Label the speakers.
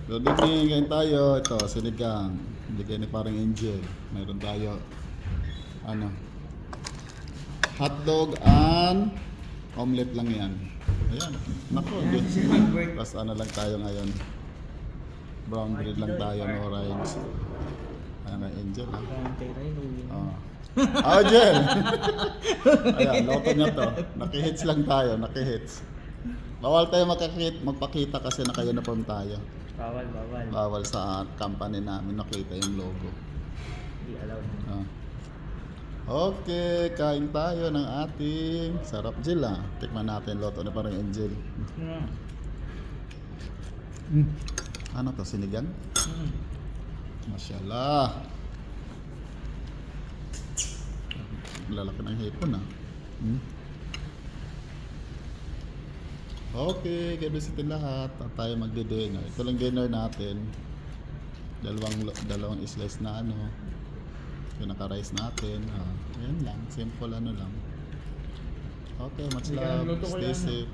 Speaker 1: Good evening, kain tayo. Ito, sinigang. Bigay ni parang Angel. Mayroon tayo, ano, hotdog and omelet lang yan. Ayan, nako. Tapos ano lang tayo ngayon. Brown bread lang tayo, no rice. Ano, Angel, ha? Oh. Oh, Angel! Ayan, loto niya to. Nakihits lang tayo, nakihits. Bawal tayo magpakita kasi naka-uniform tayo.
Speaker 2: Bawal.
Speaker 1: Bawal sa company namin nakita yung logo.
Speaker 2: Hindi allowed.
Speaker 1: Ah. Okay, kain tayo ng ating sarap Jill. Tikman natin loto na parang Angel. Ano to, sinigang? Mashallah. Lalaki ng hipon Okay, kabisitin lahat. At tayo magdi-dinner. Ito lang dinner natin. Dalawang slice na ano. Yung naka-rice natin. Ayan lang. Simple ano lang. Okay, much love. Stay safe.